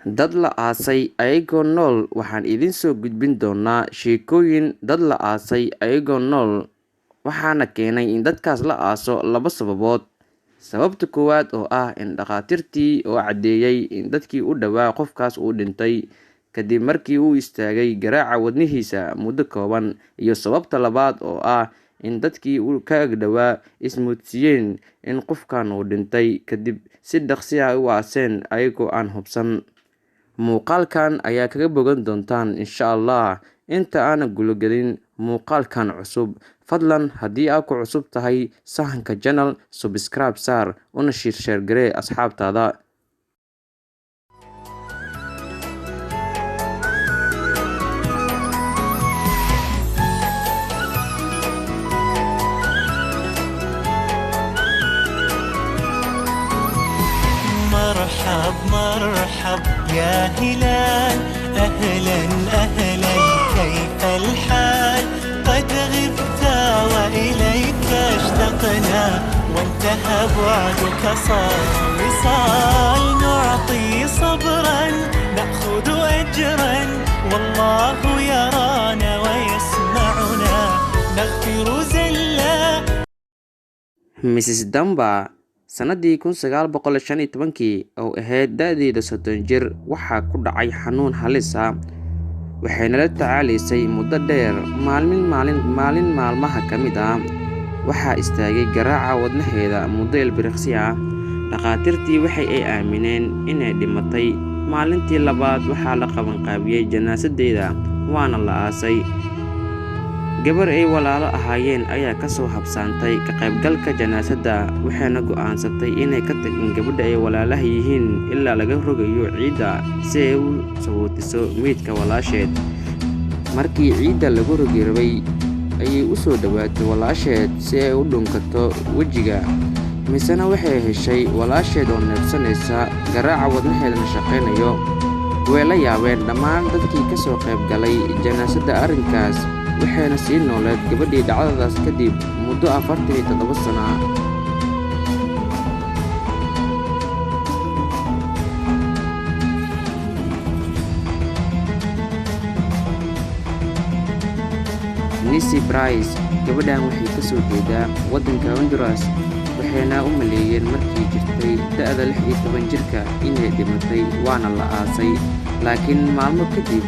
Dad la aasay ayagoo nool. Waxaan idin soo gudbin doonaa sheekooyin dad la aasay ayagoo nool, waxaana keenay in dadkaas la aaso laba sababood. Sababta koowaad oo ah in dhakhaatiirtii oo caddeeyay in dadkii u dhawaa qofkaas uu dhintay kadib markii uu istaagay garaaca wadnihiisa muddo kooban, iyo sababta labaad oo ah in dadkii uu ka ag dhawaa ismoodsiiyeen in qofkan uu dhintay kadib si dhaqsi ah u aaseen ayagoo aan hubsan. Muuqaalkan ayaa kaga bogan doontaan insha Allah. Inta aan gulogelin muuqaalkan cusub, fadlan haddii aad ku cusub tahay sahanka channel, subscribe saar una share garee asxaabtaada. مرحب مرحب يا هلال، أهلا أهلا كيف الحال؟ قد غبت وإليك اشتقنا، وانتهى بعدك صار وصال. نعطي صبرا نأخذ أجرا، والله يرانا ويسمعنا، نغفر زلا. Mrs. Damba sanadii 1915 oo ahayd da'deeda 30 jir, waxaa ku dhacay xanuun halis ah. Waxayna la tacaalaysay muddo dheer. Maalin maalmaha ka mid ah, waxaa istaagay garaaca wadnaheeda muddo ilbiriqsi ah. Dhakhaatiirtii waxay aamineen inay dhimatay. Maalintii labaad waxaa la qabanqaabiyey janaasadeeda, waana la aasay. Gabar ay walaalo ahaayeen ayaa ka soo habsaantay ka qaybgalka janaasada, waxayna go'aansatay inay ka tagin gabadha ay walaalaha yihiin ilaa laga rogayo ciidda si ay u sawootiso meydka walaasheed. Markii ciidda lagu rogi rabay, ayay u soo dhawaatay walaasheed si ay u dhunkato wejiga, misena waxay heshay walaasheed oo neefsanaysa, garaaca wadnaheedana shaqaynayo. Way la yaabeen dhammaan dadkii ka soo qaybgalay janaasada arrinkaas, waxayna sii nooleed gabadhii dhacdadaas kadib muddo 47 sano ah. Nancy Price, gabadhan waxay ka soo jeedaa waddanka Honduras, waxayna u maleeyeen markii jirtay da'da 16 jirka inay dhimatay, waana la aasay. Laakiin maalmo kadib,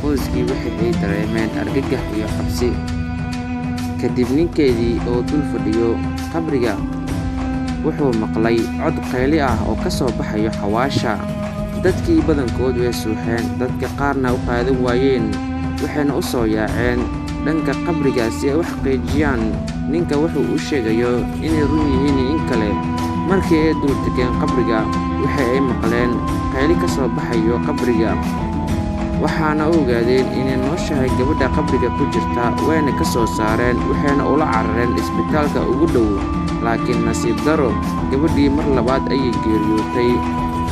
qoyskii waxay dareemeen argagax iyo cabsi kadib ninkeedii oo dul fadhiyo qabriga wuxuu maqlay cod qayli ah oo ka soo baxayo xawaasha. Dadkii badankood way suuxeen, dadka qaarna u qaadan waayeen, waxayna u soo yaaceen dhanka qabriga si ay u xaqiijiyaan ninka wuxuu u sheegayo inay run yihiin in kale. Markii ay dul tageen qabriga, waxa ay maqleen qayli ka soo baxayo qabriga, waxaana ogaadeen inay nooshahay gabadha qabriga ku jirta. wayna ka soo saareen, waxayna ula carareen isbitaalka ugu dhow. Laakiin nasiib daro, gabadhii mar labaad ayay geeriyootay.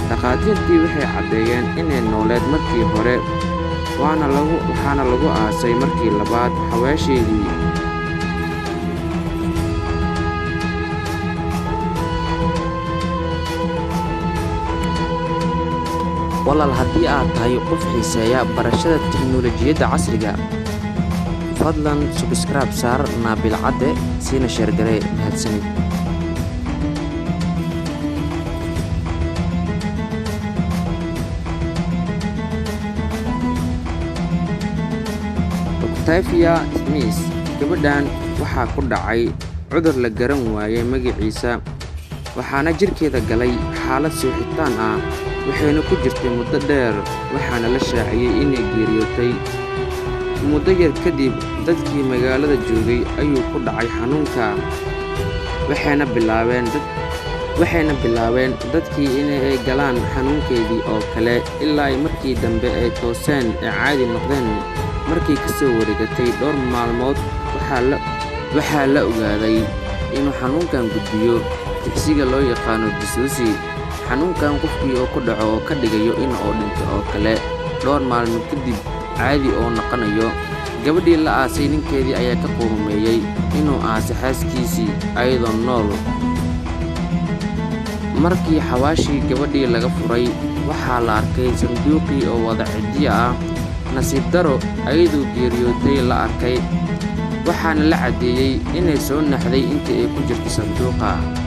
Dhakhaatiirtii waxay caddeeyeen inay nooleed markii hore, waxaana lagu aasay markii labaad xawaasheedii. walaal, haddii aad tahay qof xiiseeya barashada tiknoolajiyadda casriga, fadlan subscribe saar Naabil Cadde, siina share garee. Mahadsanid. Octavia Smith, gabadhan waxaa ku dhacay cudur la garan waayay magaciisa, waxaana jirkeeda galay xaalad suuxitaan ah. waxayna ku jirtay muddo dheer, waxaana la shaaciyey inay geeriyootay. Muddo yar kadib, dadkii magaalada joogay ayuu ku dhacay xanuunka, waxayna bilaabeen dadkii inay galaan xanuunkeedii oo kale, ilaa ay markii dambe ay tooseen ee caadi noqdeen. Markii ka soo wareegatay dhowr maalmood, waxaa la ogaaday inuu xanuunkan gudbiyo tigsiga loo yaqaano disuusi. xanuunkan qofkii oo ku dhaco oo ka dhigayo in uu dhinto oo kale, dhowr maalmood kadib caadi oo noqonayo. Gabadhii la aasay, ninkeedii ayaa ka qurumeeyey inuu aasay xaaskiisii ayadoo nool. markii xawaashii gabadhii laga furay waxaa la arkay sanduuqii oo wada ciddiyo ah. nasiib daro ayadoo geeriyootay la arkay, waxaana la caddeeyey inay soo naxday intii ay ku jirto sanduuqa.